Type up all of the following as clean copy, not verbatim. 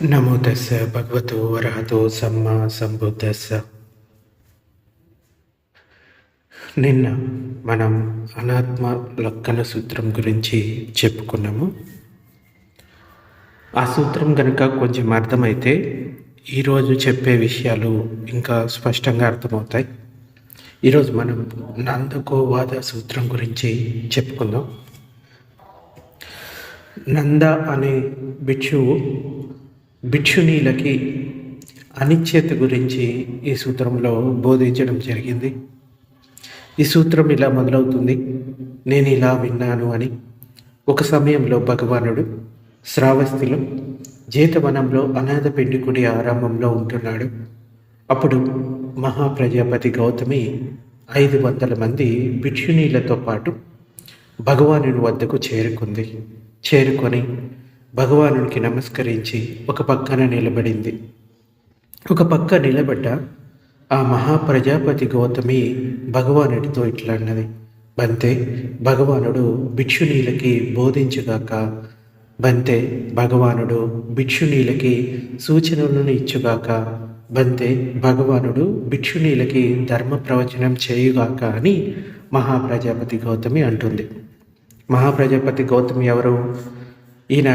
నమో తస్స భగవతో అర్హతో సమ్మా సంబుద్దస్స. నిన్న మనం అనాత్మ లక్కన సూత్రం గురించి చెప్పుకున్నాము. ఆ సూత్రం కనుక కొంచెం అర్థమైతే ఈరోజు చెప్పే విషయాలు ఇంకా స్పష్టంగా అర్థమవుతాయి. ఈరోజు మనం నందకోవాద సూత్రం గురించి చెప్పుకుందాం. నంద అనే భిక్షువు భిక్షునీలకి అనిశ్చయత గురించి ఈ సూత్రంలో బోధించడం జరిగింది. ఈ సూత్రం ఇలా మొదలవుతుంది: నేను ఇలా విన్నాను అని. ఒక సమయంలో భగవానుడు శ్రావస్తిలో జేతవనంలో అనాథ పెండికుడి ఆరంభంలో ఉంటున్నాడు. అప్పుడు మహాప్రజాపతి గౌతమి 500 మంది భిక్షునీలతో పాటు భగవానుడి వద్దకు చేరుకొని భగవానుడికి నమస్కరించి ఒక పక్కన నిలబడింది. ఒక పక్క నిలబడ్డ ఆ మహాప్రజాపతి గౌతమి భగవానుడితో ఇట్లా అన్నది: బంతే, భగవానుడు భిక్షునీలకి బోధించుగాక. బంతే, భగవానుడు భిక్షునీలకి సూచనలను ఇచ్చుగాక. బంతే, భగవానుడు భిక్షునీలకి ధర్మ ప్రవచనం చేయుగాక అని మహాప్రజాపతి గౌతమి అంటుంది. మహాప్రజాపతి గౌతమి ఎవరు? ఈయన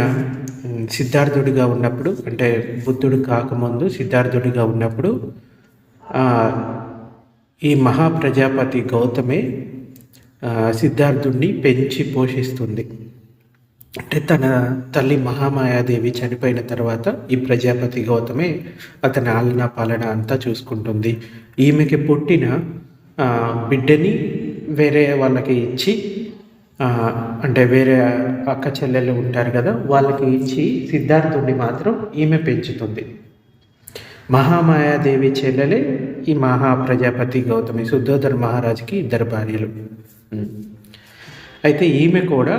సిద్ధార్థుడిగా ఉన్నప్పుడు, అంటే బుద్ధుడు కాకముందు సిద్ధార్థుడిగా ఉన్నప్పుడు ఈ మహాప్రజాపతి గౌతమే సిద్ధార్థుడిని పెంచి పోషిస్తుంది. అంటే తన తల్లి మహామాయాదేవి చనిపోయిన తర్వాత ఈ ప్రజాపతి గౌతమే అతని ఆలన పాలన అంతా చూసుకుంటుంది. ఈమెకి పుట్టిన బిడ్డని వేరే వాళ్ళకి ఇచ్చి, అంటే వేరే అక్క చెల్లెళ్ళు ఉంటారు కదా, వాళ్ళకి ఇచ్చి సిద్ధార్థుడిని మాత్రం ఈమె పెంచుతుంది. మహామాయాదేవి చెల్లెలే ఈ మహాప్రజాపతి గౌతమి. శుద్ధోధర మహారాజుకి 2 భార్యలు. అయితే ఈమె కూడా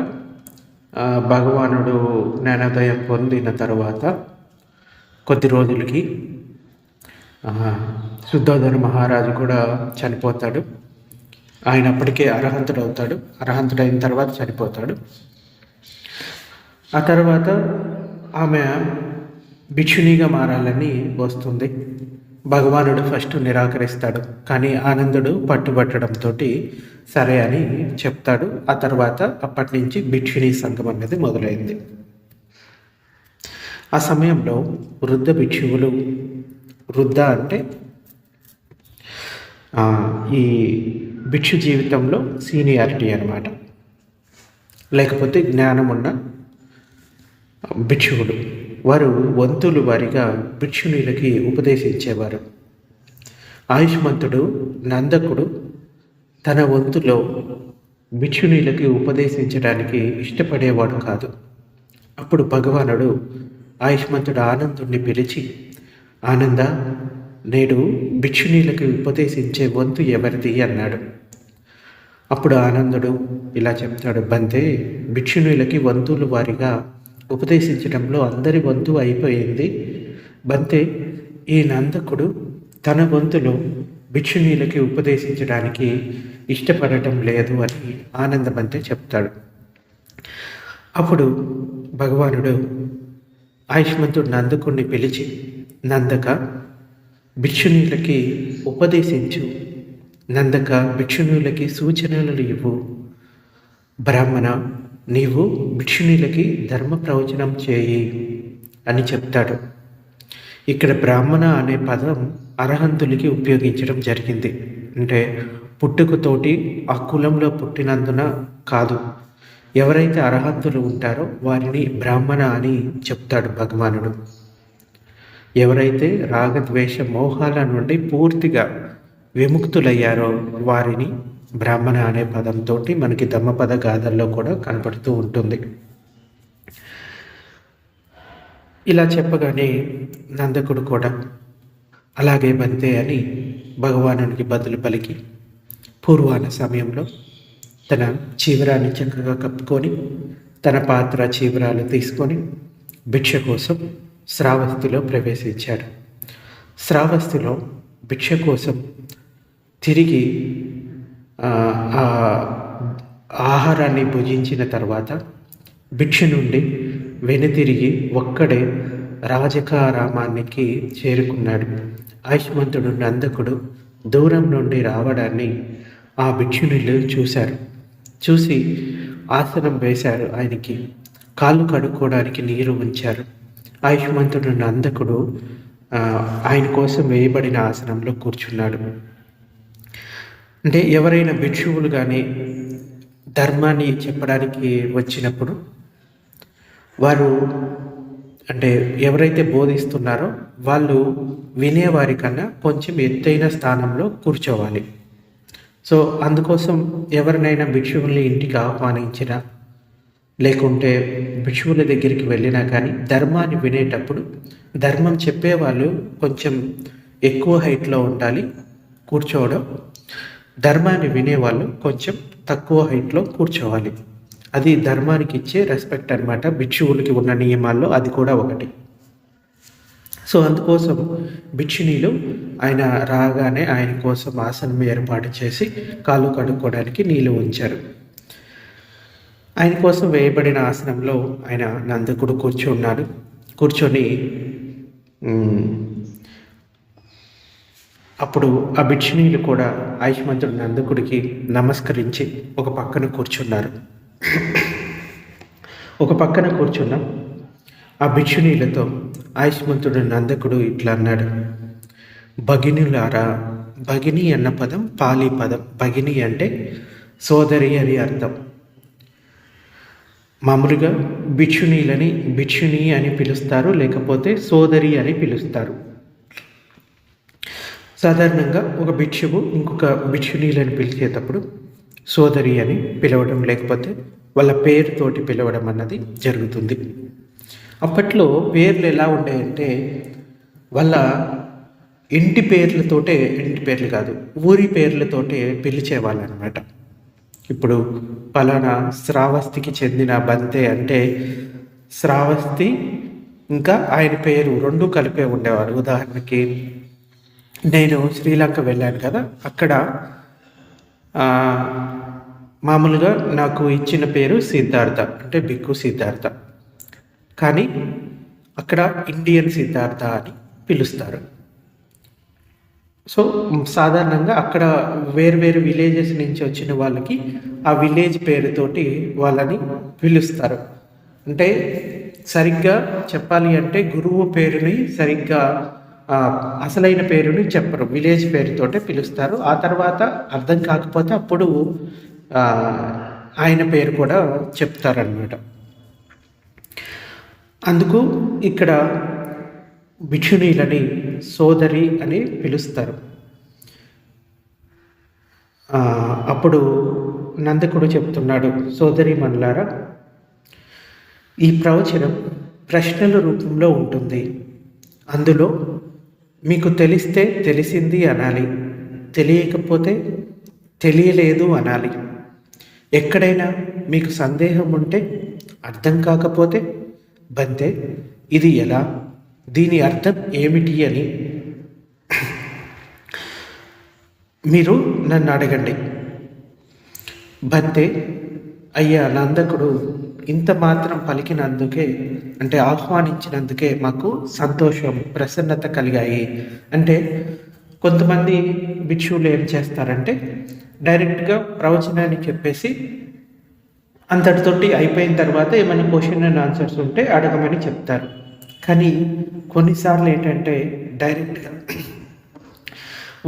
భగవానుడు జ్ఞానోదయం పొందిన తర్వాత కొద్ది రోజులకి శుద్ధోధర మహారాజు కూడా చనిపోతాడు. ఆయన అప్పటికే అర్హంతుడవుతాడు. అర్హంతుడైన తర్వాత చనిపోతాడు. ఆ తర్వాత ఆమె భిక్షునిగా మారాలని వస్తుంది. భగవానుడు ఫస్ట్ నిరాకరిస్తాడు, కానీ ఆనందుడు పట్టుబట్టడంతో సరే అని చెప్తాడు. ఆ తర్వాత అప్పటి నుంచి భిక్షుని సంఘం అనేది మొదలైంది. ఆ సమయంలో వృద్ధ భిక్షువులు, వృద్ధ అంటే ఈ భిక్షు జీవితంలో సీనియారిటీ అన్నమాట, లేకపోతే జ్ఞానం ఉన్న భిక్షువులు. వారు వంతులు వారిగా భిక్షునీలకి ఉపదేశించేవారు. ఆయుష్మంతుడు నందకుడు తన వంతులో భిక్షునీలకి ఉపదేశించడానికి ఇష్టపడేవాడు కాదు. అప్పుడు భగవానుడు ఆయుష్మంతుడు ఆనందుడిని పిలిచి, ఆనంద, నేడు భిక్షునీలకి ఉపదేశించే వంతు ఎవరిది అన్నాడు. అప్పుడు ఆనందుడు ఇలా చెప్తాడు: బంతే, భిక్షునీలకి వంతులు వారిగా ఉపదేశించడంలో అందరి వంతు అయిపోయింది. బంతే, ఈ నందకుడు తన వంతులో భిక్షునీలకి ఉపదేశించడానికి ఇష్టపడటం లేదు అని ఆనందబంతే చెప్తాడు. అప్పుడు భగవానుడు ఆయుష్మంతుడు నందకుడిని పిలిచి, నందక, భిక్షునీలకి ఉపదేశించు. నందక, భిక్షునీలకి సూచనలు ఇవ్వు. బ్రాహ్మణ, నీవు భిక్షునీలకి ధర్మ ప్రవచనం చేయి అని చెప్తాడు. ఇక్కడ బ్రాహ్మణ అనే పదం అర్హంతులకి ఉపయోగించడం జరిగింది. అంటే పుట్టుకతోటి ఆ కులంలో పుట్టినందున కాదు, ఎవరైతే అర్హంతులు ఉంటారో వారిని బ్రాహ్మణ అని చెప్తాడు భగవానుడు. ఎవరైతే రాగద్వేష మోహాల నుండి పూర్తిగా విముక్తులయ్యారో వారిని బ్రాహ్మణ అనే పదంతో మనకి ధమ్మపద గాథల్లో కూడా కనపడుతూ ఉంటుంది. ఇలా చెప్పగానే నందకుడు కూడా అలాగే బంతే అని భగవానునికి బదులు పలికి పూర్వాన సమయంలో తన చీవరాన్ని చక్కగా కప్పుకొని, తన పాత్ర చీవరాలు తీసుకొని భిక్ష కోసం శ్రావస్తిలో ప్రవేశించాడు. శ్రావస్తిలో భిక్ష కోసం తిరిగి ఆహారాన్ని భుజించిన తర్వాత భిక్ష నుండి వెనుతిరిగి ఒక్కడే రాజకారామానికి చేరుకున్నాడు. ఆయుష్మంతుడు నందకుడు దూరం నుండి రావడాన్ని ఆ భిక్షునిలు చూశారు. చూసి ఆసనం వేశారు. ఆయనకి కాళ్ళు కడుక్కోవడానికి నీరు ఉంచారు. ఆయుష్మంతుడు నందకుడు ఆయన కోసం వేయబడిన ఆసనంలో కూర్చున్నాడు. అంటే ఎవరైనా భిక్షువులు కానీ ధర్మాన్ని చెప్పడానికి వచ్చినప్పుడు వారు అంటే ఎవరైతే బోధిస్తున్నారో వాళ్ళు వినేవారి కన్నా కొంచెం ఎత్తైన స్థానంలో కూర్చోవాలి. సో అందుకోసం ఎవరినైనా భిక్షువుల్ని ఇంటికి ఆహ్వానించినా లేకుంటే భిక్షువుల దగ్గరికి వెళ్ళినా కానీ ధర్మాన్ని వినేటప్పుడు ధర్మం చెప్పేవాళ్ళు కొంచెం ఎక్కువ హైట్లో ఉండాలి కూర్చోవడం, ధర్మాన్ని వినేవాళ్ళు కొంచెం తక్కువ హైట్లో కూర్చోవాలి. అది ధర్మానికి ఇచ్చే రెస్పెక్ట్ అనమాట. భిక్షువులకి ఉన్న నియమాల్లో అది కూడా ఒకటి. సో అందుకోసం భిక్షునీలు ఆయన రాగానే ఆయన కోసం ఆసనం ఏర్పాటు చేసి కాళ్ళు కడుక్కోవడానికి నీళ్ళు ఉంచారు. ఆయన కోసం వేయబడిన ఆసనంలో ఆయన నందకుడు కూర్చున్నాడు. కూర్చొని అప్పుడు ఆ భిక్షునీలు కూడా ఆయుష్మంతుడు నందకుడికి నమస్కరించి ఒక పక్కన కూర్చున్నారు. ఒక పక్కన కూర్చున్నాం ఆ భిక్షునీలతో ఆయుష్మంతుడు నందకుడు ఇట్లా అన్నాడు, భగినులారా. భగిని అన్న పదం పాలీ పదం. భగిని అంటే సోదరి అని అర్థం. మామూలుగా భిక్షునీలని భిక్షుని అని పిలుస్తారు, లేకపోతే సోదరి అని పిలుస్తారు. సాధారణంగా ఒక భిక్షువు ఇంకొక భిక్షునీలని పిలిచేటప్పుడు సోదరి అని పిలవడం, లేకపోతే వాళ్ళ పేరుతోటి పిలవడం అన్నది జరుగుతుంది. అప్పట్లో పేర్లు ఎలా ఉండేయంటే వాళ్ళ ఇంటి పేర్లతోటే, ఇంటి పేర్లు కాదు ఊరి పేర్లతోటే పిలిచేవాళ్ళు అనమాట. ఇప్పుడు పలానా శ్రావస్తికి చెందిన బంతే అంటే శ్రావస్తి ఇంకా ఆయన పేరు రెండు కలిపే ఉండేవారు. ఉదాహరణకి నేను శ్రీలంక వెళ్ళాను కదా, అక్కడ మామూలుగా నాకు ఇచ్చిన పేరు సిద్ధార్థ, అంటే బిక్కు సిద్ధార్థ. కానీ అక్కడ ఇండియన్ సిద్ధార్థ అని పిలుస్తారు. సో సాధారణంగా అక్కడ వేరు విలేజెస్ నుంచి వచ్చిన వాళ్ళకి ఆ విలేజ్ పేరుతోటి వాళ్ళని పిలుస్తారు. అంటే సరిగ్గా చెప్పాలి అంటే గురువు పేరుని సరిగ్గా అసలైన పేరుని చెప్పరు, విలేజ్ పేరుతోటే పిలుస్తారు. ఆ తర్వాత అర్థం కాకపోతే అప్పుడు ఆయన పేరు కూడా చెప్తారన్నమాట. అందుకు ఇక్కడ భిక్షునీలని సోదరి అని పిలుస్తారు. అప్పుడు నందకుడు చెప్తున్నాడు, సోదరి మనులారా, ఈ ప్రవచనం ప్రశ్నల రూపంలో ఉంటుంది. అందులో మీకు తెలిస్తే తెలిసింది అనాలి, తెలియకపోతే తెలియలేదు అనాలి. ఎక్కడైనా మీకు సందేహం ఉంటే, అర్థం కాకపోతే బంతే ఇది ఎలా, దీని అర్థం ఏమిటి అని మీరు నన్ను అడగండి. బంతే, అయ్యా నందకుడు ఇంత మాత్రం పలికినందుకే, అంటే ఆహ్వానించినందుకే మాకు సంతోషం ప్రసన్నత కలిగాయి. అంటే కొంతమంది భిక్షువులు ఏం చేస్తారంటే డైరెక్ట్గా ప్రవచనాన్ని చెప్పేసి అంతటితోటి అయిపోయిన తర్వాత ఏమైనా క్వశ్చన్ అండ్ ఆన్సర్స్ ఉంటే అడగమని చెప్తారు. కానీ కొన్నిసార్లు ఏంటంటే డైరెక్ట్గా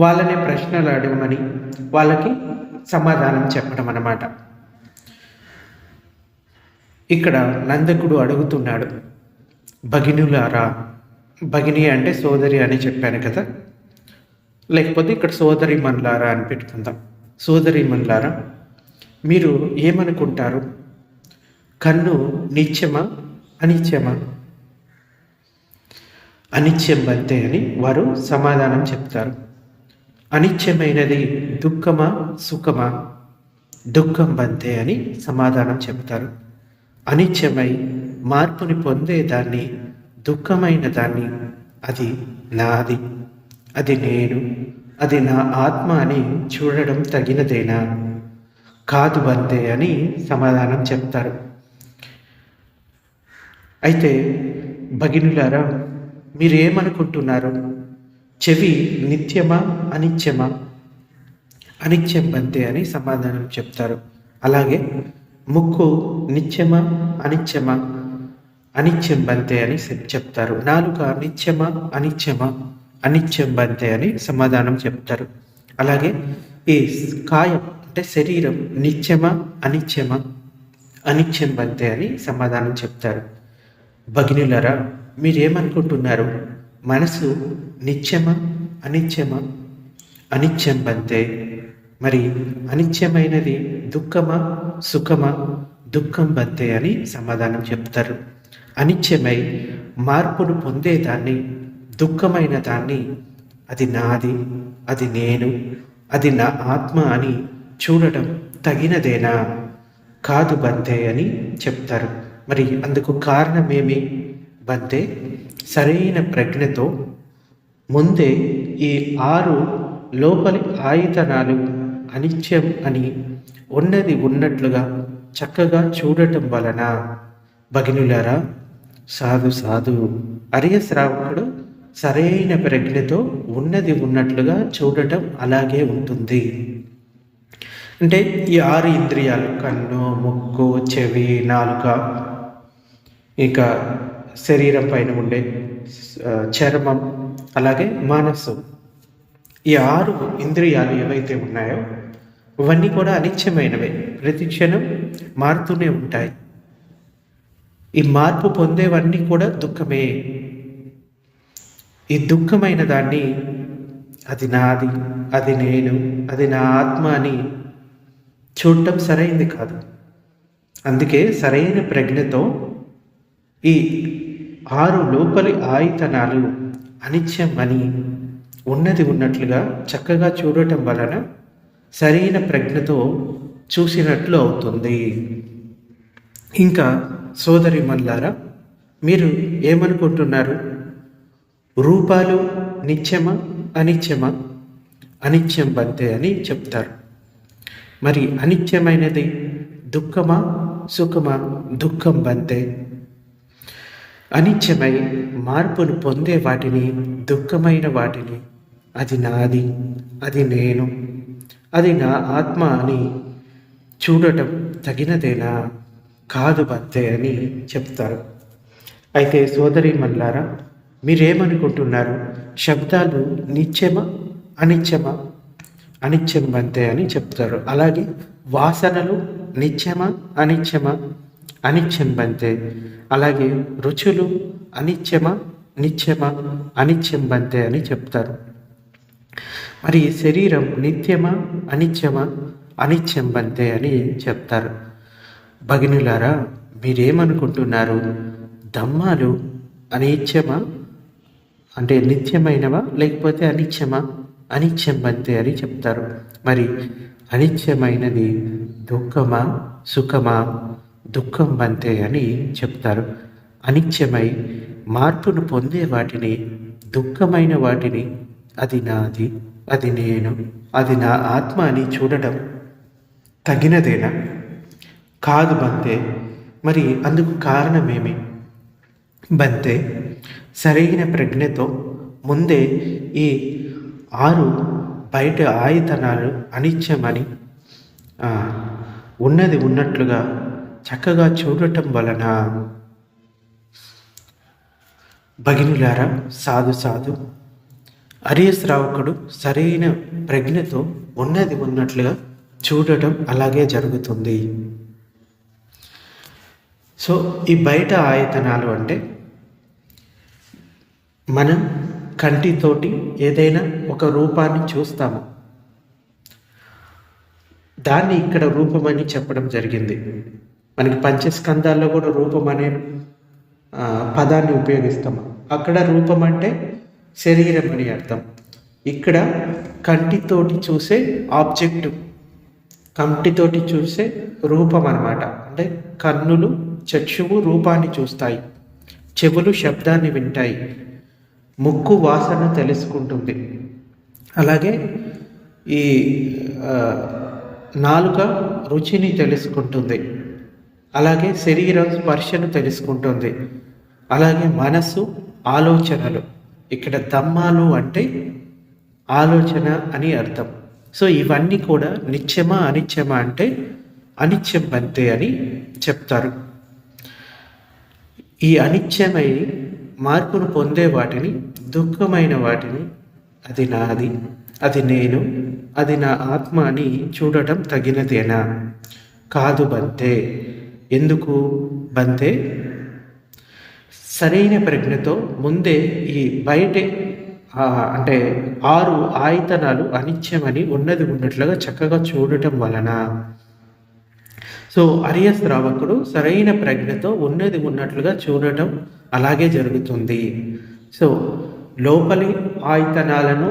వాళ్ళనే ప్రశ్నలు అడగమని వాళ్ళకి సమాధానం చెప్పడం అన్నమాట. ఇక్కడ నందకుడు అడుగుతున్నాడు, భగినులారా. భగిని అంటే సోదరి అని చెప్పాను కదా, లేకపోతే ఇక్కడ సోదరి మనులారా అని పెట్టుకుందాం. సోదరి మనులారా, మీరు ఏమనుకుంటారు? కన్ను నిత్యమా అనిత్యమా? అనిత్యం బంతే అని వారు సమాధానం చెప్తారు. అనిత్యమైనది దుఃఖమా సుఖమా? దుఃఖం బంతే అని సమాధానం చెప్తారు. అనిత్యమై మార్పుని పొందేదాన్ని, దుఃఖమైన దాన్ని, అది నాది, అది నేను, అది నా ఆత్మ అని చూడడం తగినదేనా? కాదు బంతే అని సమాధానం చెప్తారు. అయితే భగినులారా, మీరేమనుకుంటున్నారు? చెవి నిత్యమా అనిత్యమా? అనిత్యం బంతే అని సమాధానం చెప్తారు. అలాగే ముక్కు నిత్యమా అనిత్యమా? అనిత్యం బంతే అని చెప్తారు. నాలుక నిత్యమా అనిత్యమా? అనిత్యం బంతే అని సమాధానం చెప్తారు. అలాగే ఈ కాయం అంటే శరీరం నిత్యమా అనిత్యమా? అనిత్యం బంతే అని సమాధానం చెప్తారు. భగినులరా, మీరేమనుకుంటున్నారు? మనసు నిత్యమా అనిత్యమా? అనిత్యం బంతే. మరి అనిత్యమైనది దుఃఖమా సుఖమా? దుఃఖం బంతే అని సమాధానం చెప్తారు. అనిత్యమై మార్పును పొందేదాన్ని, దుఃఖమైన దాన్ని అది నాది, అది నేను, అది నా ఆత్మ అని చూడటం తగినదేనా? కాదు బంతే అని చెప్తారు. మరి అందుకు కారణమేమి బంతే? సరైన ప్రజ్ఞతో ముందే ఈ 6 లోపలి ఆయుధనాలు అనిత్యం అని ఉన్నది ఉన్నట్లుగా చక్కగా చూడటం వలన. భగినులారా, సాధు సాధు అరియ శ్రావకుడు సరైన ప్రజ్ఞతో ఉన్నది ఉన్నట్లుగా చూడటం అలాగే ఉంటుంది. అంటే ఈ 6 ఇంద్రియాలు కన్ను, ముక్కు, చెవి, నాలుక, ఇంకా శరీరం పైన ఉండే చర్మం, అలాగే మనస్సు, ఈ 6 ఇంద్రియాలు ఏవైతే ఉన్నాయో ఇవన్నీ కూడా అనిత్యమైనవే. ప్రతి క్షణం మారుతూనే ఉంటాయి. ఈ మార్పు పొందేవన్నీ కూడా దుఃఖమే. ఈ దుఃఖమైన దాన్ని అది నాది, అది నేను, అది నా ఆత్మ అని చూడటం సరైంది కాదు. అందుకే సరైన ప్రజ్ఞతో ఈ 6 లోపలి ఆయుధనాలు అనిత్యం అని ఉన్నది ఉన్నట్లుగా చక్కగా చూడటం వలన సరైన ప్రజ్ఞతో చూసినట్లు అవుతుంది. ఇంకా సోదరి మల్లారా, మీరు ఏమనుకుంటున్నారు? రూపాలు నిత్యమా అనిత్యమా? అనిత్యం బంతే అని చెప్తారు. మరి అనిత్యమైనది దుఃఖమా సుఖమా? దుఃఖం బంతే. అనిత్యమై మార్పును పొందే వాటిని, దుఃఖమైన వాటిని అది నాది, అది నేను, అది నా ఆత్మ అని చూడటం తగినదేనా? కాదు బంతే అని చెప్తారు. అయితే సోదరి మల్లారా, మీరేమనుకుంటున్నారు? శబ్దాలు నిత్యమా అనిత్యమా? అనిత్యం బంతే అని చెప్తారు. అలాగే వాసనలు నిత్యమా అనిత్యమా? అనిత్యం బంతే. అలాగే రుచులు అనిత్యమా నిత్యమా? అనిత్యం బంతే అని చెప్తారు. మరి శరీరం నిత్యమా అనిత్యమా? అనిత్యం బంతే అని చెప్తారు. భగినులారా, మీరేమనుకుంటున్నారు? ధమ్మాలు అనిత్యమా అంటే నిత్యమైనవా లేకపోతే అనిత్యమా? అనిత్యం బంతే అని చెప్తారు. మరి అనిత్యమైనది దుఃఖమా సుఖమా? దుఃఖం బంతే అని చెప్తారు. అనిత్యమై మార్పును పొందే వాటిని, దుఃఖమైన వాటిని అది నాది, అది నేను, అది నా ఆత్మ అని చూడటం తగినదేనా? కాదు బంతే. మరి అందుకు కారణమేమి బంతే? సరైన ప్రజ్ఞతో ముందే ఈ 6 బయట ఆయుధనాలు అనిత్యమని ఉన్నది ఉన్నట్లుగా చక్కగా చూడటం వలన. భగినులారా, సాధు సాధు అరియ శ్రావకుడు సరైన ప్రజ్ఞతో ఉన్నది ఉన్నట్లుగా చూడటం అలాగే జరుగుతుంది. సో ఈ బయట ఆయతనాలు అంటే మనం కంటితోటి ఏదైనా ఒక రూపాన్ని చూస్తాము, దాన్ని ఇక్కడ రూపమని చెప్పడం జరిగింది. మనకి పంచస్కందాల్లో కూడా రూపం అనే పదాన్ని ఉపయోగిస్తాము. అక్కడ రూపం అంటే శరీరం అని అర్థం. ఇక్కడ కంటితోటి చూసే ఆబ్జెక్టు, కంటితోటి చూసే రూపం అన్నమాట. అంటే కన్నులు చక్షువు రూపాన్ని చూస్తాయి, చెవులు శబ్దాన్ని వింటాయి, ముక్కు వాసన తెలుసుకుంటుంది, అలాగే ఈ నాలుక రుచిని తెలుసుకుంటుంది, అలాగే శరీరం స్పర్శను తెలుసుకుంటుంది, అలాగే మనస్సు, ఆలోచనలు. ఇక్కడ ధమ్మాలు అంటే ఆలోచన అని అర్థం. సో ఇవన్నీ కూడా నిత్యమా అనిత్యమా అంటే అనిత్యం బంతే అని చెప్తారు. ఈ అనిత్యమై మార్పును పొందే వాటిని, దుఃఖమైన వాటిని అది నాది, అది నేను, అది నా ఆత్మ అని చూడటం తగినదేనా? కాదు బంతే. ఎందుకు బంతే? సరైన ప్రజ్ఞతో ముందే ఈ బయట అంటే 6 ఆయతనాలు అనిత్యమని ఉన్నది ఉన్నట్లుగా చక్కగా చూడటం వలన. సో అరియ శ్రావకుడు సరైన ప్రజ్ఞతో ఉన్నది ఉన్నట్లుగా చూడటం అలాగే జరుగుతుంది. సో లోపలి ఆయతనాలను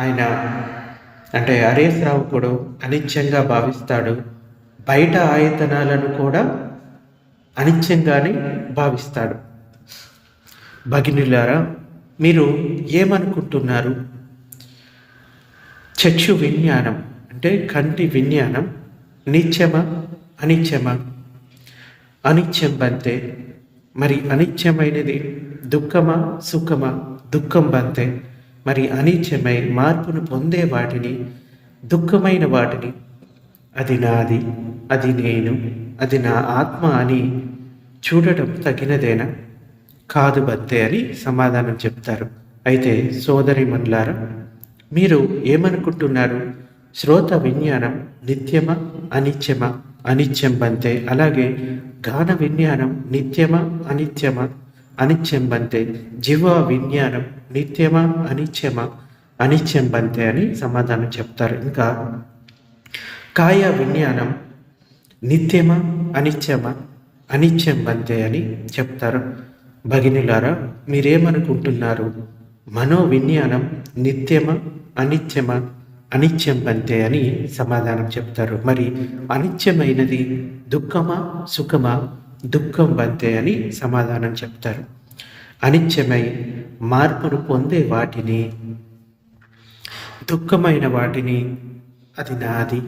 ఆయన అంటే అరియ శ్రావకుడు అనిత్యంగా భావిస్తాడు, బయట ఆయతనాలను కూడా అనిత్యంగానే భావిస్తాడు. భగినులారా, మీరు ఏమనుకుంటున్నారు? చక్షు విజ్ఞానం అంటే కంటి విజ్ఞానం నిత్యమా అనిత్యమా? అనిత్యం బంతే. మరి అనిత్యమైనది దుఃఖమా సుఖమా? దుఃఖం బంతే. మరి అనిత్యమై మార్పును పొందే వాటిని, దుఃఖమైన వాటిని అది నాది, అది నేను, అది నా ఆత్మ అని చూడటం తగినదేనా? కాదు బంతే అని సమాధానం చెప్తారు. అయితే సోదరి మనులారా, మీరు ఏమనుకుంటున్నారు? శ్రోత విజ్ఞానం నిత్యమా అనిత్యమా? అనిత్యం బంతే. అలాగే గాన విజ్ఞానం నిత్యమా అనిత్యమా? అనిత్యం బంతే. జిహ్వ విజ్ఞానం నిత్యమా అనిత్యమా? అనిత్యం బంతే అని సమాధానం చెప్తారు. ఇంకా కాయ విజ్ఞానం నిత్యమా అనిత్యమా? అనిత్యం బంతే అని చెప్తారు. భగినులారా, మీరేమనుకుంటున్నారు? మనో విజ్ఞానం నిత్యమా అనిత్యమా? అనిత్యం బంతే అని సమాధానం చెప్తారు. మరి అనిత్యమైనది దుఃఖమా సుఖమా? దుఃఖం బంతే అని సమాధానం చెప్తారు. అనిత్యమై మార్పును పొందే వాటిని, దుఃఖమైన వాటిని అది నాది,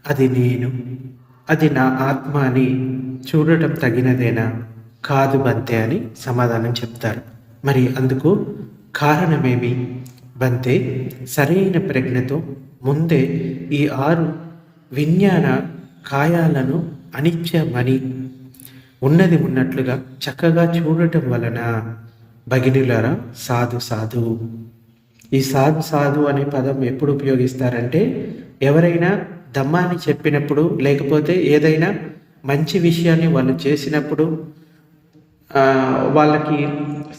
అది నేను, అది నా ఆత్మ అని చూడటం తగినదేనా? కాదు బంతే అని సమాధానం చెప్తారు. మరి అందుకు కారణమేమి? బంతే సరైన ప్రజ్ఞతో ముందే ఈ 6 విజ్ఞాన కాయాలను అనిత్యమని ఉన్నది ఉన్నట్లుగా చక్కగా చూడటం వలన. భగినులారా, సాధు సాధు. ఈ సాధు సాధు అనే పదం ఎప్పుడు ఉపయోగిస్తారంటే ఎవరైనా ధమ్మాన్ని చెప్పినప్పుడు, లేకపోతే ఏదైనా మంచి విషయాన్ని వాళ్ళు చేసినప్పుడు వాళ్ళకి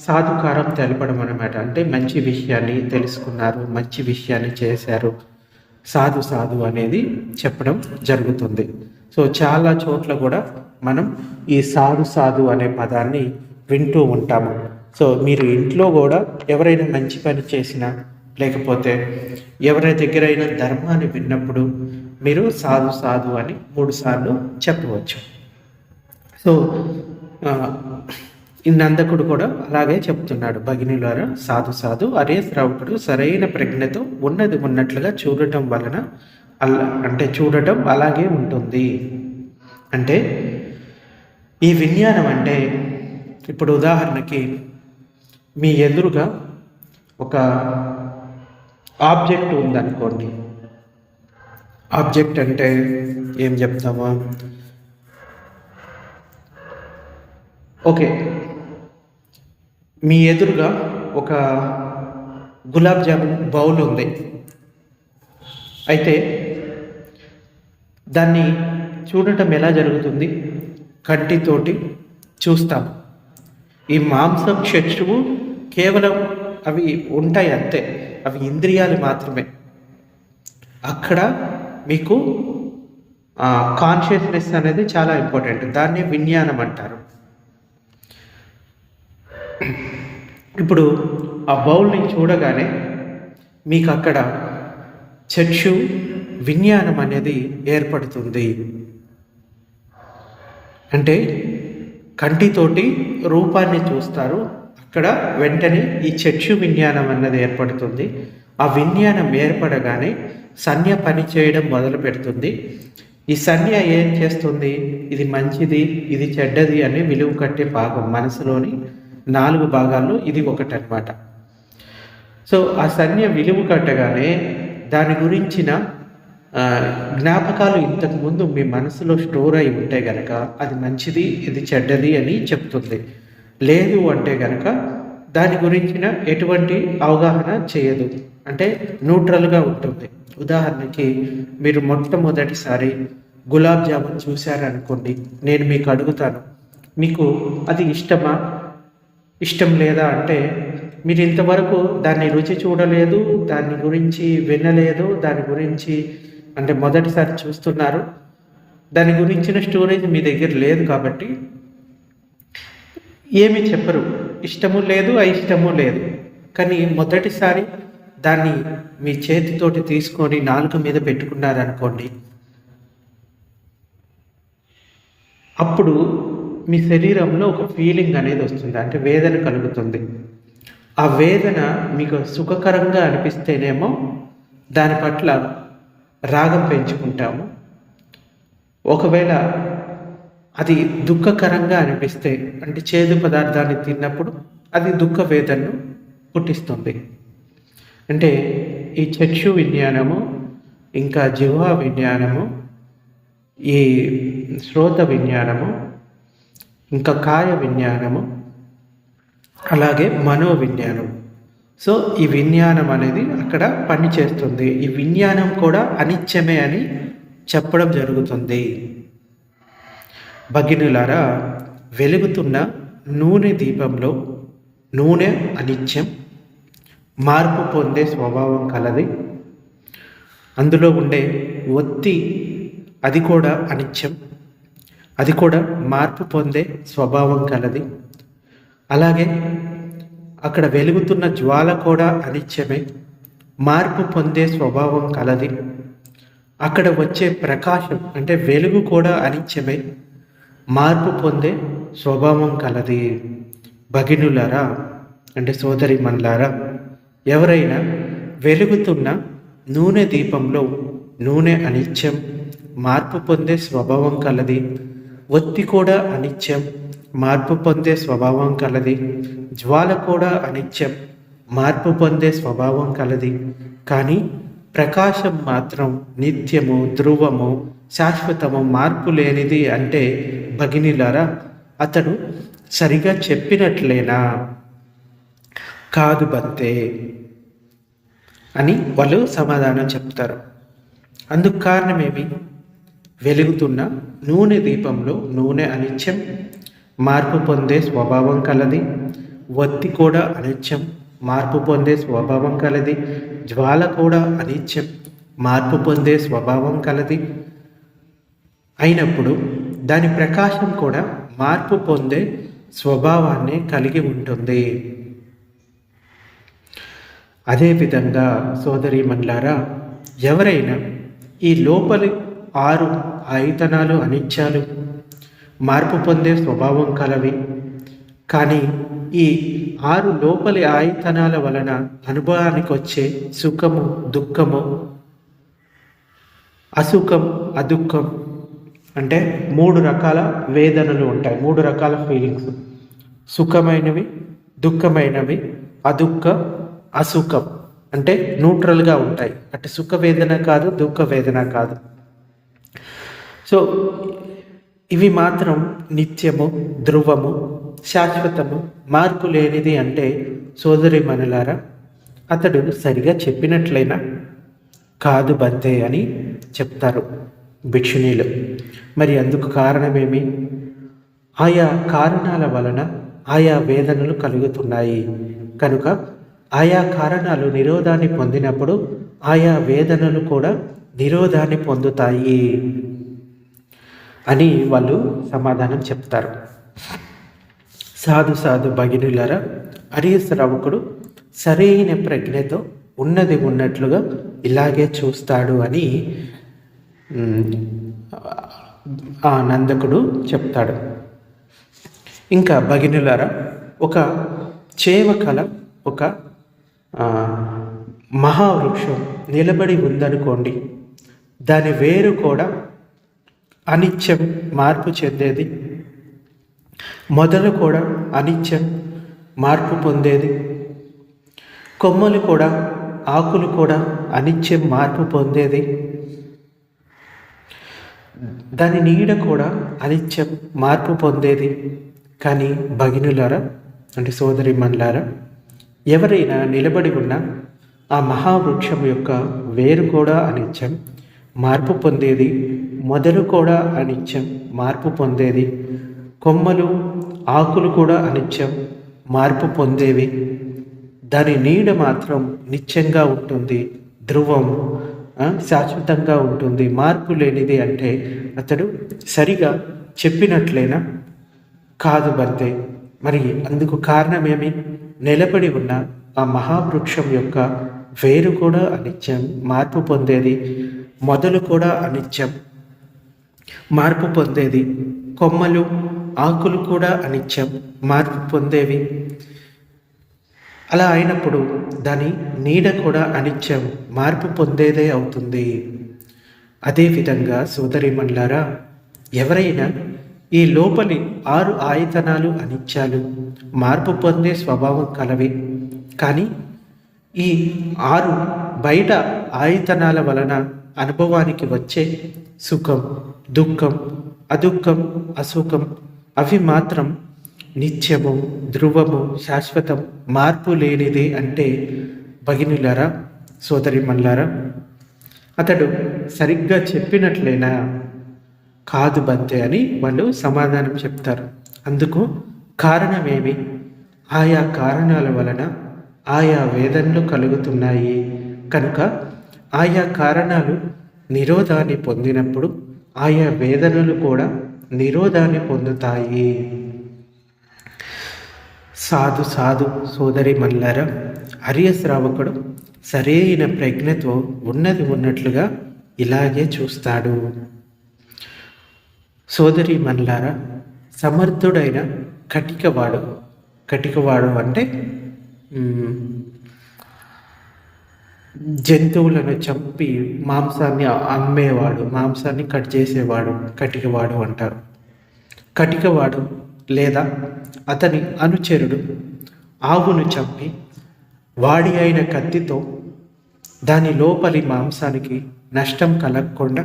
సాధుకారం తెలపడం అన్నమాట. అంటే మంచి విషయాన్ని తెలుసుకున్నారు, మంచి విషయాన్ని చేశారు, సాధు సాధు అనేది చెప్పడం జరుగుతుంది. సో చాలా చోట్ల కూడా మనం ఈ సాధు సాధు అనే పదాన్ని వింటూ ఉంటాము. సో మీరు ఇంట్లో కూడా ఎవరైనా మంచి పని చేసినా, లేకపోతే ఎవరి దగ్గరైనా ధర్మాన్ని విన్నప్పుడు మీరు సాధు సాధు అని 3 సార్లు చెప్పవచ్చు. సో ఈ నందకుడు కూడా అలాగే చెప్తున్నాడు. భగినులారా, సాధు సాధు. అరే శ్రావకుడు సరైన ప్రజ్ఞతో ఉన్నది ఉన్నట్లుగా చూడటం వలన అంటే చూడటం అలాగే ఉంటుంది. అంటే ఈ విజ్ఞానం అంటే ఇప్పుడు ఉదాహరణకి మీ ఎదురుగా ఒక ఆబ్జెక్ట్ ఉందనుకోండి. ఆబ్జెక్ట్ అంటే ఏం చెప్తామా? ఓకే, మీ ఎదురుగా ఒక గులాబ్ జామున్ బౌల్ ఉంది. అయితే దాన్ని చూడటం ఎలా జరుగుతుంది? కంటితోటి చూస్తాం. ఈ మాంసం చక్షువు కేవలం అవి ఉంటాయి అంతే, అవి ఇంద్రియాలు మాత్రమే. అక్కడ మీకు కాన్షియస్నెస్ అనేది చాలా ఇంపార్టెంట్. దాన్ని విజ్ఞానం అంటారు. ఇప్పుడు ఆ బౌల్ని చూడగానే మీకు అక్కడ చక్షు విజ్ఞానం అనేది ఏర్పడుతుంది. అంటే కంటితోటి రూపాన్ని చూస్తారు, అక్కడ వెంటనే ఈ చక్షు విజ్ఞానం అన్నది ఏర్పడుతుంది. ఆ విజ్ఞానం ఏర్పడగానే సంజ్ఞ పని చేయడం మొదలు పెడుతుంది. ఈ సంజ్ఞ ఏం చేస్తుంది? ఇది మంచిది, ఇది చెడ్డది అని విలువ కట్టే భాగం మనసులోని 4 భాగాల్లో ఇది ఒకటనమాట. సో ఆ సంజ్ఞ విలువ కట్టగానే దాని గురించిన జ్ఞాపకాలు ఇంతకుముందు మీ మనసులో స్టోర్ అయి ఉంటే గనక అది మంచిది, ఇది చెడ్డది అని చెప్తుంది. లేదు అంటే గనక దాని గురించిన ఎటువంటి అవగాహన చేయదు, అంటే న్యూట్రల్గా ఉంటుంది. ఉదాహరణకి మీరు మొట్టమొదటిసారి గులాబ్ జామున్ చూశారనుకోండి, నేను మీకు అడుగుతాను, మీకు అది ఇష్టమా, ఇష్టం లేదా అంటే మీరు ఇంతవరకు దాన్ని రుచి చూడలేదు, దాని గురించి వినలేదు, దాని గురించి అంటే మొదటిసారి చూస్తున్నారు, దాని గురించిన స్టోరేజ్ మీ దగ్గర లేదు కాబట్టి ఏమీ చెప్పరు, ఇష్టము లేదు, అయిష్టము లేదు. కానీ మొదటిసారి దాన్ని మీ చేతితోటి తీసుకొని నాలుక మీద పెట్టుకున్నారనుకోండి, అప్పుడు మీ శరీరంలో ఒక ఫీలింగ్ అనేది వస్తుంది, అంటే వేదన కలుగుతుంది. ఆ వేదన మీకు సుఖకరంగా అనిపిస్తేనేమో దాని పట్ల రాగం పెంచుకుంటాము. ఒకవేళ అది దుఃఖకరంగా అనిపిస్తే, అంటే చేదు పదార్థాన్ని తిన్నప్పుడు అది దుఃఖ వేదనను పుట్టిస్తుంది. అంటే ఈ చక్షు విజ్ఞానము, ఇంకా జిహ్వా విజ్ఞానము, ఈ శ్రోత విజ్ఞానము, ఇంకా కాయ విజ్ఞానము, అలాగే మనో విజ్ఞానం. సో ఈ విజ్ఞానం అనేది అక్కడ పనిచేస్తుంది. ఈ విజ్ఞానం కూడా అనిత్యమే అని చెప్పడం జరుగుతుంది. భగినులారా, వెలుగుతున్న నూనె దీపంలో నూనె అనిత్యం, మార్పు పొందే స్వభావం కలది. అందులో ఉండే ఒత్తి అది కూడా అనిత్యం, అది కూడా మార్పు పొందే స్వభావం కలది. అలాగే అక్కడ వెలుగుతున్న జ్వాల కూడా అనిత్యమే, మార్పు పొందే స్వభావం కలది. అక్కడ వచ్చే ప్రకాశం అంటే వెలుగు కూడా అనిత్యమే, మార్పు పొందే స్వభావం కలది. భగినులారా అంటే సోదరి మన్లారా, ఎవరైనా వెలుగుతున్న నూనె దీపంలో నూనె అనిత్యం, మార్పు పొందే స్వభావం కలది, ఒత్తి కూడా అనిత్యం, మార్పు పొందే స్వభావం కలది, జ్వాల కూడా అనిత్యం, మార్పు పొందే స్వభావం కలది. కానీ ప్రకాశం మాత్రం నిత్యము, ధ్రువము, శాశ్వతము, మార్పు లేనిది అంటే భగినిలారా, అతడు సరిగా చెప్పినట్లేనా? కాదు బంతే అని వాళ్ళు సమాధానం చెప్తారు. అందుకు కారణమేమి? వెలుగుతున్న నూనె దీపంలో నూనె అనిత్యం, మార్పు పొందే స్వభావం కలది, ఒత్తి కూడా అనిత్యం, మార్పు పొందే స్వభావం కలది, జ్వాల కూడా అనిత్యం, మార్పు పొందే స్వభావం కలది అయినప్పుడు దాని ప్రకాశం కూడా మార్పు పొందే స్వభావాన్ని కలిగి ఉంటుంది. అదేవిధంగా సోదరీమణులారా, ఎవరైనా ఈ లోపలి 6 ఆయతనాలు అనిత్యాలు, మార్పు పొందే స్వభావం కలవి, కానీ ఈ 6 లోపలి ఆయతనాల వలన అనుభవానికి వచ్చే సుఖము, దుఃఖము, అసుఖం, అదుఃఖం, అంటే 3 రకాల వేదనలు ఉంటాయి, 3 రకాల ఫీలింగ్స్, సుఖమైనవి, దుఃఖమైనవి, అదుఃఖ, అసుఖం, అంటే న్యూట్రల్గా ఉంటాయి, అంటే సుఖ వేదన కాదు, దుఃఖ వేదన కాదు. సో ఇవి మాత్రం నిత్యము, ధ్రువము, శాశ్వతము, మార్పు లేనిది అంటే సోదరి మనులారా, అతడు సరిగా చెప్పినట్లయినా కాదు బంతే అని చెప్తారు భిక్షునీలు. మరి అందుకు కారణమేమి? ఆయా కారణాల వలన ఆయా వేదనలు కలుగుతున్నాయి కనుక ఆయా కారణాలు నిరోధాన్ని పొందినప్పుడు ఆయా వేదనలు కూడా నిరోధాన్ని పొందుతాయి అని వాళ్ళు సమాధానం చెప్తారు. సాధు సాధు భగినులారా, అరియ శ్రావకుడు సరైన ప్రజ్ఞతో ఉన్నది ఉన్నట్లుగా ఇలాగే చూస్తాడు అని ఆ నందకుడు చెప్తాడు. ఇంకా భగినులారా, ఒక చేవకల ఒక మహావృక్షం నిలబడి ఉందనుకోండి, దాని వేరు కూడా అనిత్యం, మార్పు చెందేది. మొదలు కూడా అనిత్యం, మార్పు పొందేది. కొమ్మలు కూడా, ఆకులు కూడా అనిత్యం, మార్పు పొందేది. దాని నీడ కూడా అనిత్యం, మార్పు పొందేది. కానీ భగినులారా, అంటే సోదరిమణులారా, ఎవరైనా నిలబడి ఉన్న ఆ మహావృక్షం యొక్క వేరు కూడా అనిత్యం, మార్పు పొందేది. మొదలు కూడా అనిత్యం, మార్పు పొందేది. కొమ్మలు, ఆకులు కూడా అనిత్యం, మార్పు పొందేవి. దాని నీడ మాత్రం నిత్యంగా ఉంటుంది, ధ్రువం, శాశ్వతంగా ఉంటుంది, మార్పు లేనిది. అంటే అతడు సరిగా చెప్పినట్లేనా? కాదు బంతే. మరి అందుకు కారణమేమి? నిలబడి ఉన్న ఆ మహావృక్షం యొక్క వేరు కూడా అనిత్యం, మార్పు పొందేది. మొదలు కూడా అనిత్యం, మార్పు పొందేది. కొమ్మలు, ఆకులు కూడా అనిత్యం, మార్పు పొందేవి. అలా అయినప్పుడు దాని నీడ కూడా అనిత్యం, మార్పు పొందేదే అవుతుంది. అదేవిధంగా సోదరిమణులారా, ఎవరైనా ఈ లోపలి 6 ఆయతనాలు అనిత్యాలు, మార్పు పొందే స్వభావం కలవి. కానీ ఈ 6 బయట ఆయతనాల వలన అనుభవానికి వచ్చే సుఖం, దుఃఖం, అదుఃఖం, అసుఖం, అవి మాత్రం నిత్యము, ధ్రువము, శాశ్వతం, మార్పు లేనిది. అంటే భగినులారా, సోదరిమణులారా, అతడు సరిగ్గా చెప్పినట్లేనా? కాదు బంతే అని వాళ్ళు సమాధానం చెప్తారు. అందుకు కారణమేమి? ఆయా కారణాల వలన ఆయా వేదనలు కలుగుతున్నాయి కనుక ఆయా కారణాలు నిరోధాన్ని పొందినప్పుడు ఆయా వేదనలు కూడా నిరోధాన్ని పొందుతాయి. సాధు సాధు సోదరిమణులారా, ఆర్య శ్రావకుడు సరైన ప్రజ్ఞతో ఉన్నది ఉన్నట్లుగా ఇలాగే చూస్తాడు. సోదరిమణులారా, సమర్థుడైన కటికవాడు అంటే జంతువులను చంపి మాంసాన్ని అమ్మేవాడు, మాంసాన్ని కట్ చేసేవాడు కటికవాడు అంటారు. కటికవాడు లేదా అతని అనుచరుడు ఆవును చంపి వాడి అయిన కత్తితో దాని లోపలి మాంసానికి నష్టం కలగకుండా,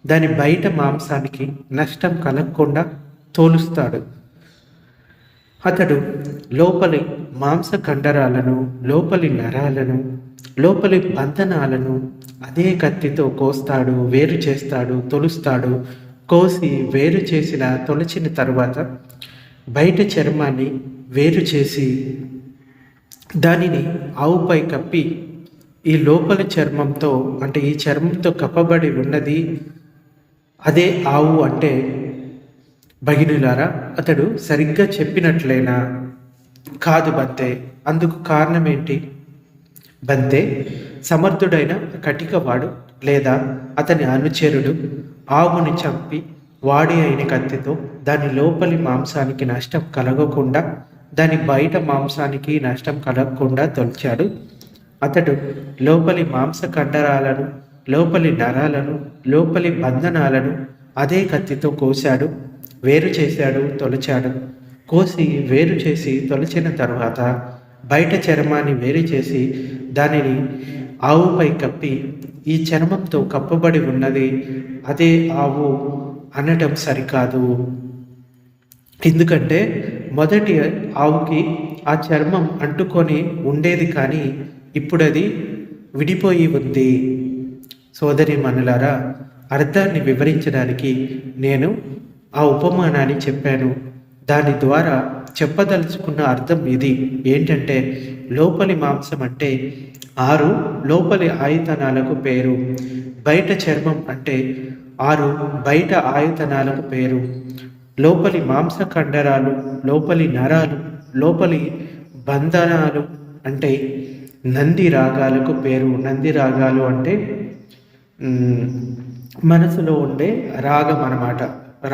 దాని బయట మాంసానికి నష్టం కలగకుండా తోలుస్తాడు. అతడు లోపలి మాంస కండరాలను, లోపలి నరాలను, లోపలి బంధనాలను అదే కత్తితో కోస్తాడు, వేరు చేస్తాడు, తొలుస్తాడు. కోసి వేరు తొలచిన తర్వాత బయట చర్మాన్ని వేరు చేసి దానిని ఆవుపై కప్పి ఈ లోపలి చర్మంతో, అంటే ఈ చర్మంతో కప్పబడి ఉన్నది అదే ఆవు. అంటే భగినులారా, అతడు సరిగ్గా చెప్పినట్లేనా? కాదు బంతే. అందుకు కారణం ఏంటి? బంతే, సమర్థుడైన కటికవాడు లేదా అతని అనుచరుడు ఆవుని చంపి వాడి అయిన కత్తితో దాని లోపలి మాంసానికి నష్టం కలగకుండా, దాని బయట మాంసానికి నష్టం కలగకుండా తొలిచాడు. అతడు లోపలి మాంస కండరాలను, లోపలి నరాలను, లోపలి బంధనాలను అదే కత్తితో కోశాడు, వేరు చేశాడు, తొలిచాడు. కోసి వేరు చేసి తొలిచిన తర్వాత బయట చర్మాన్ని వేరు చేసి దానిని ఆవుపై కప్పి ఈ చర్మంతో కప్పబడి ఉన్నది అదే ఆవు అనటం సరికాదు. ఎందుకంటే మొదటి ఆవుకి ఆ చర్మం అంటుకొని ఉండేది, కానీ ఇప్పుడు అది విడిపోయి ఉంది. సోదరిమణులారా, అర్థాన్ని వివరించడానికి నేను ఆ ఉపమానాన్ని చెప్పాను. దాని ద్వారా చెప్పదలుచుకున్న అర్థం ఇది ఏంటంటే, లోపలి మాంసం అంటే 6 లోపలి ఆయతనాలకు పేరు, బయట చర్మం అంటే 6 బయట ఆయతనాలకు పేరు. లోపలి మాంస కండరాలు, లోపలి నరాలు, లోపలి బంధనాలు అంటే నంది రాగాలకు పేరు. నంది రాగాలు అంటే మనసులో ఉండే రాగం అన్నమాట,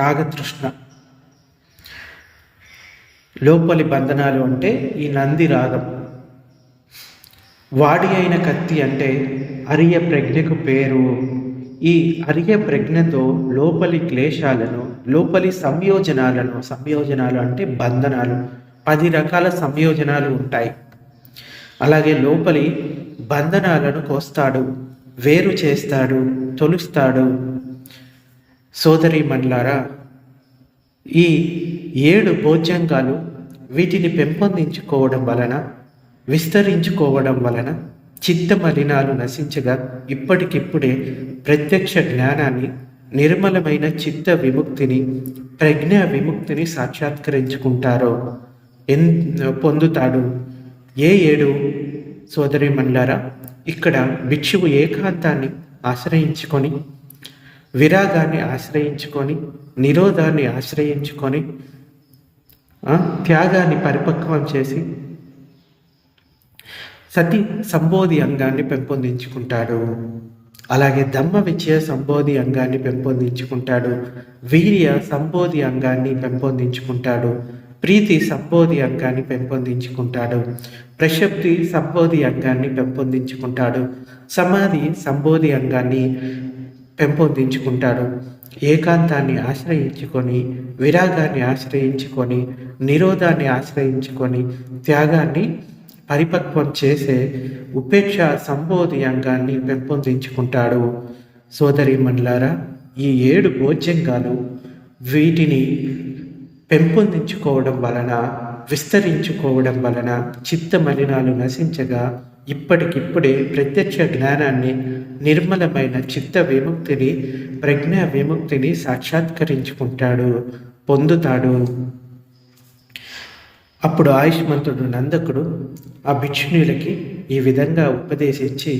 రాగతృష్ణ. లోపలి బంధనాలు అంటే ఈ నంది రాగం. వాడి అయిన కత్తి అంటే అరియ ప్రజ్ఞకు పేరు. ఈ అర్య ప్రజ్ఞతో లోపలి క్లేశాలను, లోపలి సంయోజనాలు అంటే బంధనాలు, 10 రకాల సంయోజనాలు ఉంటాయి. అలాగే లోపలి బంధనాలను కోస్తాడు, వేరు చేస్తాడు, తొలుస్తాడు. సోదరీమణులారా, ఈ 7 భోజ్యంగాలు వీటిని పెంపొందించుకోవడం వలన, విస్తరించుకోవడం వలన చిత్త మలినాలు నశించగా ఇప్పటికిప్పుడే ప్రత్యక్ష జ్ఞానాన్ని, నిర్మలమైన చిత్త విముక్తిని, ప్రజ్ఞా విముక్తిని సాక్షాత్కరించుకుంటారో పొందుతాడు. ఏ 7 సోదరీమణులారా, ఇక్కడ భిక్షువు ఏకాంతాన్ని ఆశ్రయించుకొని, విరాగాన్ని ఆశ్రయించుకొని, నిరోధాన్ని ఆశ్రయించుకొని, త్యాగాన్ని పరిపక్వం చేసి సతి సంబోధి అంగాన్ని పెంపొందించుకుంటాడు. అలాగే ధమ్మ విజయ సంబోధి అంగాన్ని పెంపొందించుకుంటాడు. వీర్య సంబోధి అంగాన్ని పెంపొందించుకుంటాడు. ప్రీతి సంబోధి అంగాన్ని పెంపొందించుకుంటాడు. ప్రశప్తి సంబోధి అంగాన్ని పెంపొందించుకుంటాడు. సమాధి సంబోధి అంగాన్ని పెంపొందించుకుంటాడు. ఏకాంతాన్ని ఆశ్రయించుకొని, విరాగాన్ని ఆశ్రయించుకొని, నిరోధాన్ని ఆశ్రయించుకొని, త్యాగాన్ని పరిపక్వం చేసే ఉపేక్ష సంబోధి అంగాన్ని పెంపొందించుకుంటాడు. సోదరీమణులారా, ఈ 7 భోజ్యంగాలు వీటిని పెంపొందించుకోవడం వలన, విస్తరించుకోవడం వలన చిత్త మలినాలు నశించగా ఇప్పటికిప్పుడే ప్రత్యక్ష జ్ఞానాన్ని, నిర్మలమైన చిత్త విముక్తిని, ప్రజ్ఞా విముక్తిని సాక్షాత్కరించుకుంటాడు, పొందుతాడు. అప్పుడు ఆయుష్మంతుడు నందకుడు ఆ భిక్షుణులకి ఈ విధంగా ఉపదేశించి,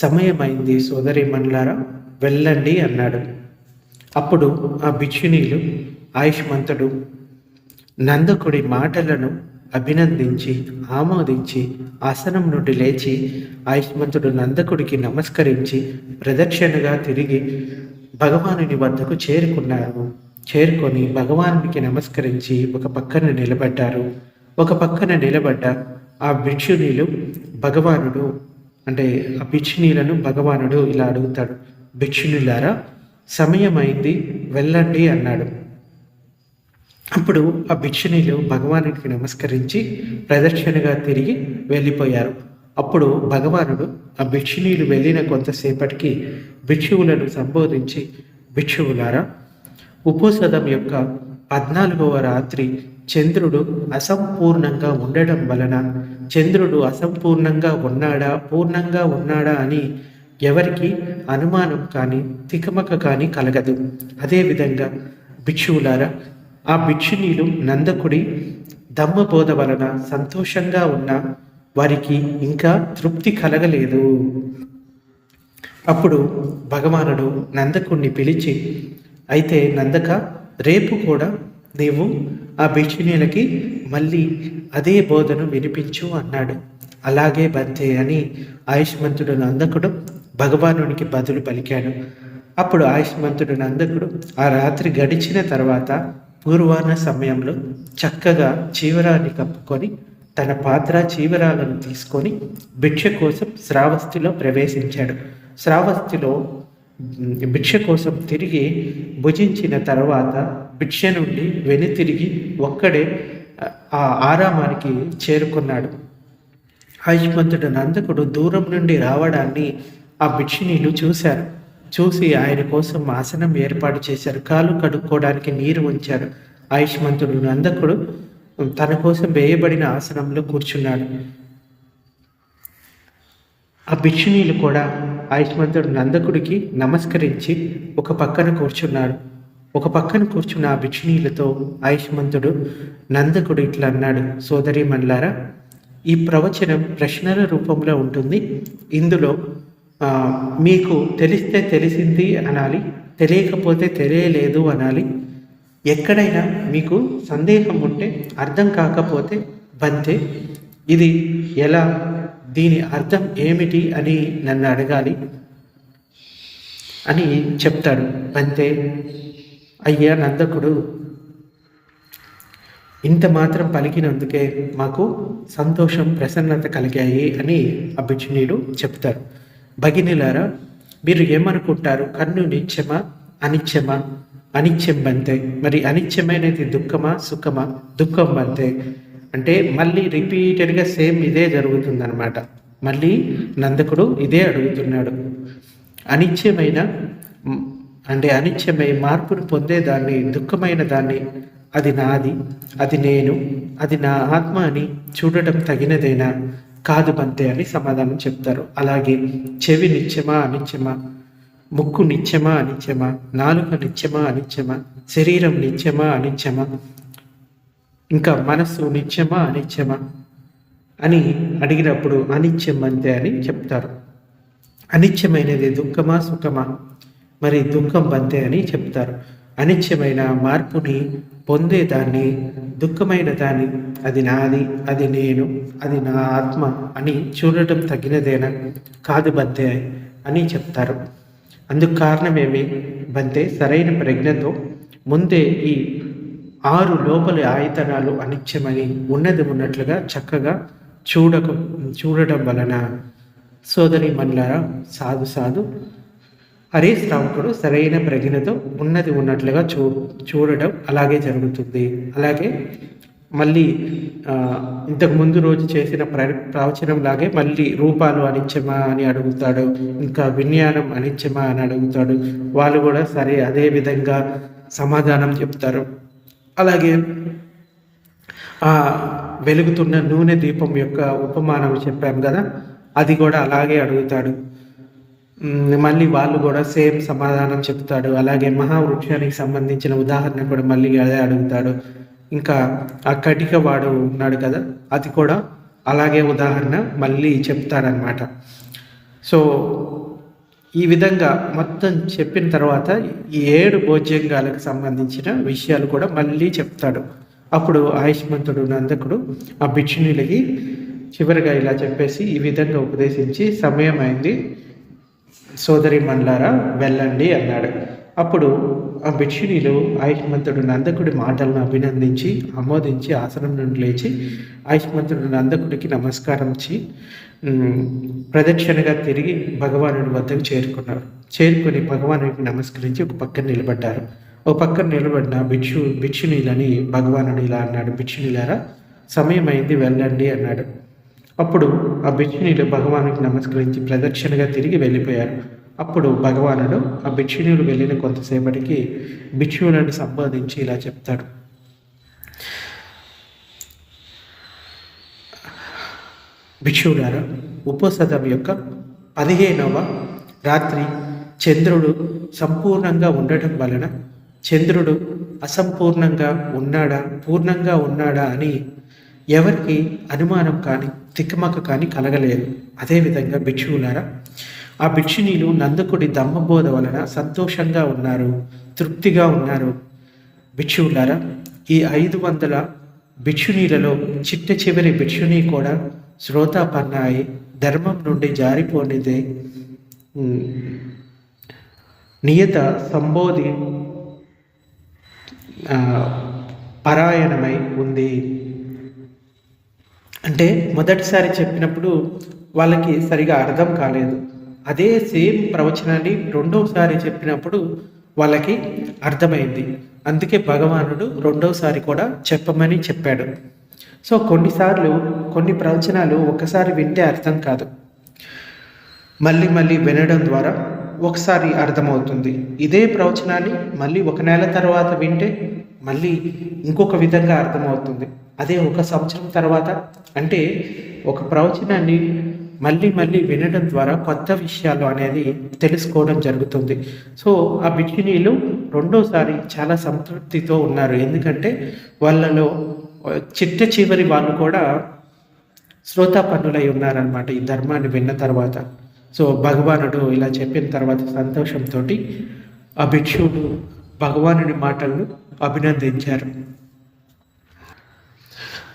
సమయమైంది సోదరీమణులారా, వెళ్ళండి అన్నాడు. అప్పుడు ఆ భిక్షుణీలు ఆయుష్మంతుడు నందకుడి మాటలను అభినందించి, ఆమోదించి ఆసనం నుండి లేచి ఆయుష్మంతుడు నందకుడికి నమస్కరించి ప్రదక్షిణగా తిరిగి భగవానుని వద్దకు చేరుకొని భగవానునికి నమస్కరించి ఒక పక్కన నిలబడ్డారు. ఒక పక్కన నిలబడ్డ ఆ భిక్షునీలు భగవానుడు అంటే ఆ భిక్షునీలను భగవానుడు ఇలా అడుగుతాడు, భిక్షునులారా, సమయమైంది, వెళ్ళండి అన్నాడు. అప్పుడు ఆ భిక్షునీలు భగవానుడికి నమస్కరించి ప్రదక్షిణగా తిరిగి వెళ్ళిపోయారు. అప్పుడు భగవానుడు ఆ భిక్షునీలు వెళ్ళిన కొంతసేపటికి భిక్షువులను సంబోధించి, భిక్షువులారా, ఉపోసదం యొక్క 14వ రాత్రి చంద్రుడు అసంపూర్ణంగా ఉండడం వలన చంద్రుడు అసంపూర్ణంగా ఉన్నాడా, పూర్ణంగా ఉన్నాడా అని ఎవరికి అనుమానం కానీ తికమక కానీ కలగదు. అదేవిధంగా భిక్షువులారా, ఆ భిక్షునీలు నందకుడి ధమ్మబోధ వలన సంతోషంగా ఉన్న వారికి ఇంకా తృప్తి కలగలేదు. అప్పుడు భగవానుడు నందకుడిని పిలిచి, అయితే నందక, రేపు కూడా నీవు ఆ భిక్షునీలకి మళ్ళీ అదే బోధను వినిపించు అన్నాడు. అలాగే బంతే అని ఆయుష్మంతుడు నందకుడు భగవానునికి బదులు పలికాడు. అప్పుడు ఆయుష్మంతుడు నందకుడు ఆ రాత్రి గడిచిన తర్వాత పూర్వాహ్న సమయంలో చక్కగా చీవరాన్ని కప్పుకొని తన పాత్ర చీవరాలను తీసుకొని భిక్ష కోసం శ్రావస్తిలో ప్రవేశించాడు. శ్రావస్తిలో భిక్ష కోసం తిరిగి భుజించిన తర్వాత భిక్ష నుండి వెనుతిరిగి ఒక్కడే ఆ ఆరామానికి చేరుకున్నాడు. ఆయుష్మంతుడు నందకుడు దూరం నుండి రావడాన్ని ఆ భిక్షునీలు చూశారు. చూసి ఆయన కోసం ఆసనం ఏర్పాటు చేశారు. కాలు కడుక్కోవడానికి నీరు ఉంచారు. ఆయుష్మంతుడు నందకుడు తన కోసం వేయబడిన ఆసనంలో కూర్చున్నాడు. ఆ భిక్షునీలు కూడా ఆయుష్మంతుడు నందకుడికి నమస్కరించి ఒక పక్కన కూర్చున్నాడు. ఒక పక్కన కూర్చున్న ఆ భిక్షునీలతో ఆయుష్మంతుడు నందకుడు ఇట్లా అన్నాడు, సోదరీమణులారా, ఈ ప్రవచనం ప్రశ్నల రూపంలో ఉంటుంది. ఇందులో మీకు తెలిస్తే తెలిసింది అనాలి, తెలియకపోతే తెలియలేదు అనాలి. ఎక్కడైనా మీకు సందేహం ఉంటే, అర్థం కాకపోతే బంతే, ఇది ఎలా, దీని అర్థం ఏమిటి అని నన్ను అడగాలి అని చెప్తాడు. బంతే, అయ్యా నందకుడు, ఇంత మాత్రం పలికినందుకే మాకు సంతోషం, ప్రసన్నత కలిగాయి అని ఆ భిక్షునీయుడు చెప్తారు. భగినిలారా, మీరు ఏమనుకుంటారు? కన్ను నిత్యమా అనిత్యమా? అనిత్యం బంతే. మరి అనిత్యమైనది దుఃఖమా సుఖమా? దుఃఖం బంతే. అంటే మళ్ళీ రిపీటెడ్గా సేమ్ ఇదే జరుగుతుందన్నమాట. మళ్ళీ నందకుడు ఇదే అడుగుతున్నాడు. అనిత్యమైన అంటే అనిత్యమై మార్పును పొందేదాన్ని, దుఃఖమైన దాన్ని, అది నాది, అది నేను, అది నా ఆత్మ అని చూడటం తగినదేనా? కాదు బంతే అని సమాధానం చెప్తారు. అలాగే చెవి నిత్యమా అనిత్యమా? ముక్కు నిత్యమా అనిత్యమా? నాలుక నిత్యమా అనిత్యమా? శరీరం నిత్యమా అనిత్యమా? ఇంకా మనస్సు నిత్యమా అనిత్యమా అని అడిగినప్పుడు అనిత్యం అంతే అని చెప్తారు. అనిత్యమైనది దుఃఖమా సుఖమా? మరి దుఃఖం బంతే అని చెప్తారు. అనిత్యమైన మార్పుని పొందేదాన్ని, దుఃఖమైన దాన్ని, అది నాది, అది నేను, అది నా ఆత్మ అని చూడటం తగినదేనా? కాదు బంతే అని చెప్తారు. అందుకు కారణమేమి బంతే? సరైన ప్రజ్ఞతో ముందే ఈ 6 లోపలి ఆయతనాలు అనిత్యమని ఉన్నది ఉన్నట్లుగా చక్కగా చూడటం వలన సోదరి మనులారా, సాధు హరే శ్రావకుడు సరైన ప్రజ్ఞతో ఉన్నది ఉన్నట్లుగా చూడటం అలాగే జరుగుతుంది. అలాగే మళ్ళీ ఇంతకుముందు రోజు చేసిన ప్రవచనం లాగే మళ్ళీ రూపాలు అనిత్యమా అని అడుగుతాడు, ఇంకా విజ్ఞానం అనిత్యమా అని అడుగుతాడు. వాళ్ళు కూడా సరే అదే విధంగా సమాధానం చెప్తారు. అలాగే ఆ వెలుగుతున్న నూనె దీపం యొక్క ఉపమానం చెప్పాం కదా, అది కూడా అలాగే అడుగుతాడు. మళ్ళీ వాళ్ళు కూడా సేమ్ సమాధానం చెప్తాడు. అలాగే మహావృక్షానికి సంబంధించిన ఉదాహరణ కూడా మళ్ళీ అదే అడుగుతాడు. ఇంకా ఆ కటిక వాడు ఉన్నాడు కదా, అది కూడా అలాగే ఉదాహరణ మళ్ళీ చెప్తాడనమాట. సో ఈ విధంగా మొత్తం చెప్పిన తర్వాత ఈ 7 భోజ్యంగాలకు సంబంధించిన విషయాలు కూడా మళ్ళీ చెప్తాడు. అప్పుడు ఆయుష్మంతుడు నందకుడు ఆ భిక్షునిలకి చివరిగా ఇలా చెప్పేసి ఈ విధంగా ఉపదేశించి, సమయం అయింది సోదరి మనులారా వెళ్ళండి అన్నాడు. అప్పుడు ఆ భిక్షునిలు ఆయుష్మంతుడు నందకుడి మాటలను అభినందించి ఆమోదించి ఆసనం నుండి లేచి ఆయుష్మంతుడు నందకుడికి నమస్కరించి ప్రదక్షిణగా తిరిగి భగవానుడి వద్దకు చేరుకొని భగవానుడికి నమస్కరించి ఒక పక్కన నిలబడ్డారు. ఒక పక్కన నిలబడిన భిక్షునిలని భగవానుడు ఇలా అన్నాడు, భిక్షునిలారా సమయం అయింది వెళ్ళండి అన్నాడు. అప్పుడు ఆ భిక్షునిలు భగవానుడికి నమస్కరించి ప్రదక్షిణగా తిరిగి వెళ్ళిపోయారు. అప్పుడు భగవానుడు ఆ భిక్షునులు వెళ్ళిన కొంతసేపటికి భిక్షువులను సంబోధించి ఇలా చెప్తాడు, భిక్షువులారా, ఉపోసతం యొక్క 15వ రాత్రి చంద్రుడు సంపూర్ణంగా ఉండటం వలన చంద్రుడు అసంపూర్ణంగా ఉన్నాడా పూర్ణంగా ఉన్నాడా అని ఎవరికి అనుమానం కానీ తికమక కానీ కలగలేదు. అదేవిధంగా భిక్షువులారా, ఆ భిక్షునీలు నందకుడి ధమ్మబోధ వలన సంతోషంగా ఉన్నారు, తృప్తిగా ఉన్నారు. భిక్షువులారా, ఈ 500 భిక్షునీలలో చిట్ట చివరి భిక్షుని కూడా శ్రోతాపన్నాయి ధర్మం నుండి జారిపోనిదే నియత సంబోధి పరాయణమై ఉంది. అంటే మొదటిసారి చెప్పినప్పుడు వాళ్ళకి సరిగా అర్థం కాలేదు. అదే సేమ్ ప్రవచనాన్ని రెండవసారి చెప్పినప్పుడు వాళ్ళకి అర్థమైంది. అందుకే భగవానుడు రెండవసారి కూడా చెప్పమని చెప్పాడు. సో కొన్నిసార్లు కొన్ని ప్రవచనాలు ఒకసారి వింటే అర్థం కాదు, మళ్ళీ మళ్ళీ వినడం ద్వారా ఒకసారి అర్థమవుతుంది. ఇదే ప్రవచనాన్ని మళ్ళీ 1 నెల తర్వాత వింటే మళ్ళీ ఇంకొక విధంగా అర్థమవుతుంది. అదే 1 సంవత్సరం తర్వాత, అంటే ఒక ప్రవచనాన్ని మళ్ళీ మళ్ళీ వినడం ద్వారా కొత్త విషయాలు అనేది తెలుసుకోవడం జరుగుతుంది. సో ఆ భిక్షునీలు రెండోసారి చాలా సంతృప్తితో ఉన్నారు. ఎందుకంటే వాళ్ళలో చిట్ట చివరి వాళ్ళు కూడా శ్రోతాపన్నులై ఉన్నారనమాట ఈ ధర్మాన్ని విన్న తర్వాత. సో భగవానుడు ఇలా చెప్పిన తర్వాత సంతోషంతో ఆ భిక్షువుడు భగవానుడి మాటలను అభినందించారు.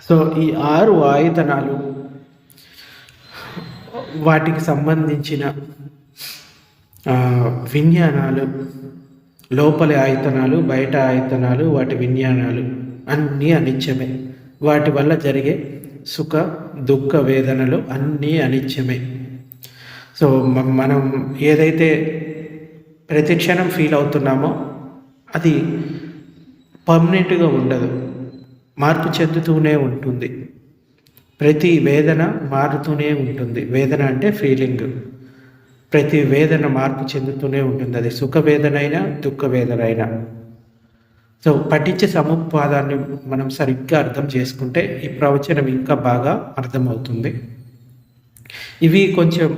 సో ఈ 6 ఆయతనాలు, వాటికి సంబంధించిన విజ్ఞానాలు, లోపలి ఆయతనాలు, బయట ఆయతనాలు, వాటి విజ్ఞానాలు అన్నీ అనిత్యమే. వాటి వల్ల జరిగే సుఖ దుఃఖ వేదనలు అన్నీ అనిత్యమే. సో మనం ఏదైతే ప్రతి క్షణం ఫీల్ అవుతున్నామో అది పర్మనెంట్గా ఉండదు, మార్పు చెందుతూనే ఉంటుంది. ప్రతి వేదన మారుతూనే ఉంటుంది. వేదన అంటే ఫీలింగ్. ప్రతి వేదన మార్పు చెందుతూనే ఉంటుంది, అది సుఖ వేదన అయినా దుఃఖ వేదన అయినా. సో పఠించే సముపాదాన్ని మనం సరిగ్గా అర్థం చేసుకుంటే ఈ ప్రవచనం ఇంకా బాగా అర్థమవుతుంది. ఇవి కొంచెం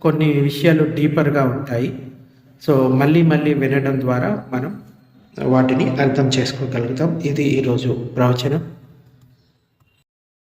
కొన్ని విషయాలు డీపర్గా ఉంటాయి. సో మళ్ళీ మళ్ళీ వినడం ద్వారా మనం వాటిని అర్థం చేసుకోగలుగుతాం. ఇది ఈరోజు ప్రవచనం.